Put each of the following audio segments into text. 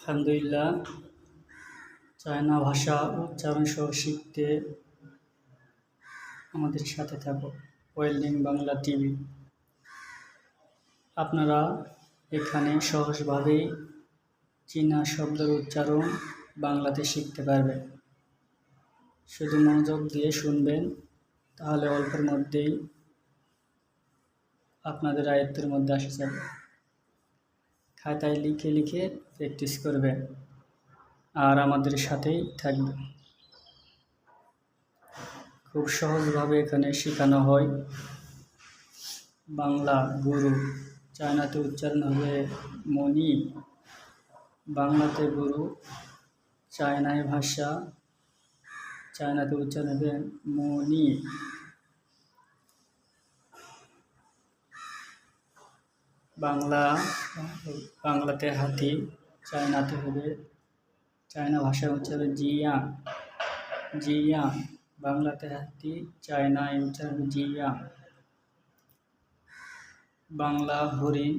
আলহামদুলিল্লাহ, চায়না ভাষা উচ্চারণ সহ শিখতে আমাদের সাথে থাকো ওয়েলডিং বাংলা টিভি। আপনারা এখানে সহজভাবেই চীনা শব্দের উচ্চারণ বাংলাতে শিখতে পারবেন। শুধু মনোযোগ দিয়ে শুনবেন, তাহলে অল্পের মধ্যেই আপনাদের আয়ত্তের মধ্যে আসে যাবে। খাতায় লিখে লিখে প্র্যাকটিস করবেন আর আমাদের সাথেই থাকবেন। খুব সহজভাবে এখানে শেখানো হয়। বাংলা গুরু, চায়নাতে উচ্চারণ হবে মনি। বাংলাতে গুরু, চায়নায় ভাষা, চায়নাতে উচ্চারণ হবে মনি। বাংলাতে হাতি, চায়নাতে হবে, চায়না ভাষায় উচ্চারণ জিয়াং। জিয়াং, বাংলাতে হাতি, চায়নায় উচ্চারণ জিয়াং। বাংলা হরিণ,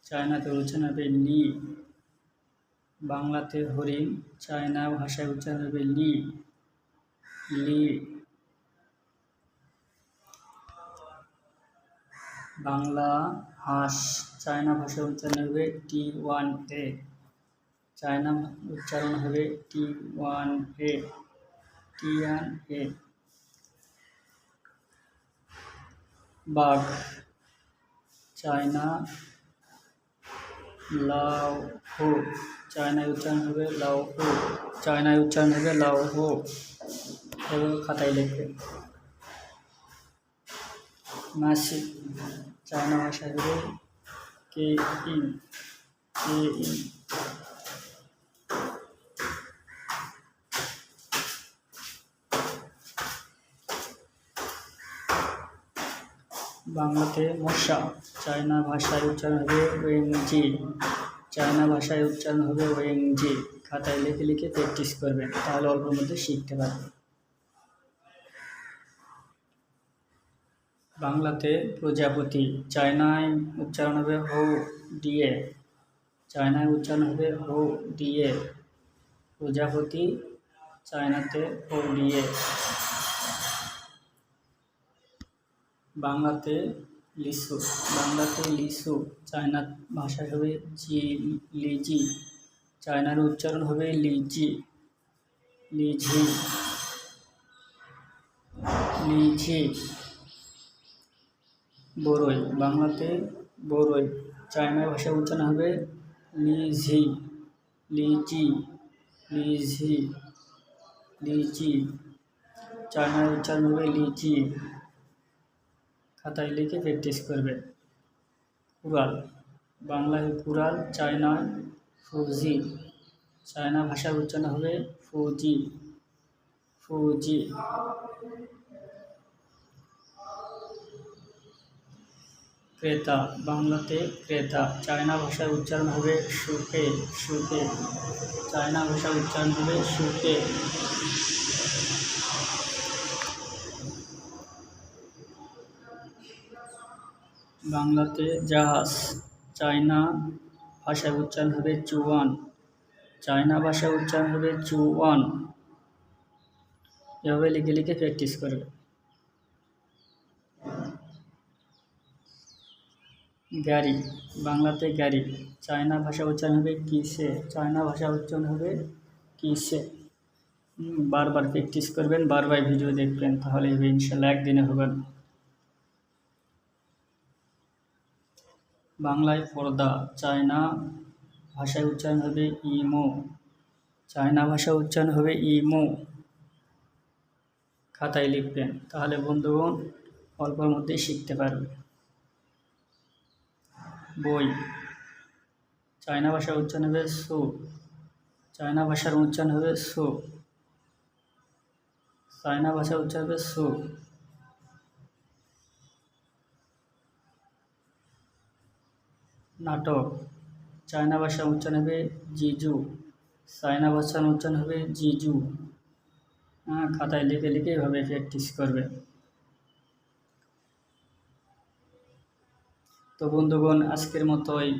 চায়নাতে উচ্চারণ হবে লি। বাংলাতে হরিণ, চায়না ভাষায় উচ্চারণ হবে লি। লি। বাংলা হাঁস, চায়না ভাষায় উচ্চারণ হবে T1A। চায়না উচ্চারণ হবে T1A। T1A। বাঘ, চায়না লাও হো, চায়নায় উচ্চারণ হবে লাও হো। চায়নায় উচ্চারণ হবে লাও হো। এভাবে খাতায় লিখবে। মাছি, চায়না ভাষায় হবে কে ইন। K in. বাংলাতে মশা, চায়না ভাষায় উচ্চারণ হবে ওয়েংজি। চায়না ভাষায় উচ্চারণ হবে ওয়েংজি। খাতায় লিখে লিখে প্র্যাকটিস করবেন, তাহলে অল্পের মধ্যে শিখতে পারবেন। বাংলাতে প্রজাপতি, চায়নায় উচ্চারণ হবে হো ডিয়ে। চায়নায় উচ্চারণ হবে হো ডিয়ে। প্রজাপতি, চায়নাতে হো ডিয়ে। বাংলাতে লিচু, বাংলাতে লিচু, চায়না ভাষায় হবে লিজি। চায়নার উচ্চারণ হবে লিজি। লিঝি। লিঝি। বরই, বাংলাতে বরই, চায়না ভাষায় উচ্চারণ হবে লিঝি। লিজি। লিঝি। লিজি। চায়নার উচ্চারণ হবে লিজি। খাতায় লিখে প্র্যাকটিস করবে। কুড়াল, বাংলায় কুড়াল, চায়নায় ফুজি। চায়না ভাষার উচ্চারণ হবে ফুজি। ফুজি। ক্রেতা, বাংলাতে ক্রেতা, চায়না ভাষায় উচ্চারণ হবে সুকে। সুকে। চায়না ভাষায় উচ্চারণ হবে সুকে। বাংলাতে জাহাজ, চায়না ভাষায় উচ্চারণ হবে চুয়ান। চায়না ভাষায় উচ্চারণ হবে চুয়ান। এভাবে লিখে লিখে প্র্যাকটিস করবে। গাড়ি, বাংলাতে গাড়ি, চায়না ভাষা উচ্চারণ হবে কিসে। চায়না ভাষা উচ্চারণ হবে কিসে। বারবার প্র্যাকটিস করবেন, বারবার ভিডিও দেখবেন, তাহলে হবে ইনশাল্লাহ, একদিনে হবে না। বাংলায় পর্দা, চায়না ভাষায় উচ্চারণ হবে ইমো। চায়না ভাষা উচ্চারণ হবে ইমো। খাতায় লিখবেন, তাহলে বন্ধুগণ অল্পের মধ্যেই শিখতে পারবে। বই, চায়না ভাষার উচ্চারণ হবে সু। চায়না ভাষার উচ্চারণ হবে সু। চায়না ভাষার উচ্চারণ হবে সু। নাটক, চায়না ভাষার উচ্চারণ হবে জিজু। চায়না ভাষার উচ্চারণ হবে জিজু। খাতায় লিখে লিখে এভাবে প্র্যাকটিস করবে। তো বন্ধুগণ, আজকের মতোই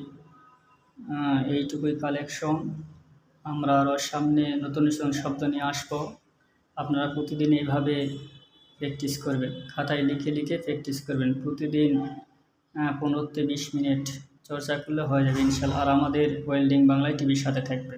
এইটুকুই কালেকশন। আমরা আরও সামনে নতুন নতুন শব্দ নিয়ে আসবো। আপনারা প্রতিদিন এইভাবে প্র্যাকটিস করবেন, খাতায় লিখে লিখে প্র্যাকটিস করবেন প্রতিদিন 15 থেকে 20 মিনিট চর্চা করলে হয়ে যাবে ইনশাল্লাহ। আর আমাদের ওয়েল্ডিং বাংলায় টিভির সাথে থাকবে।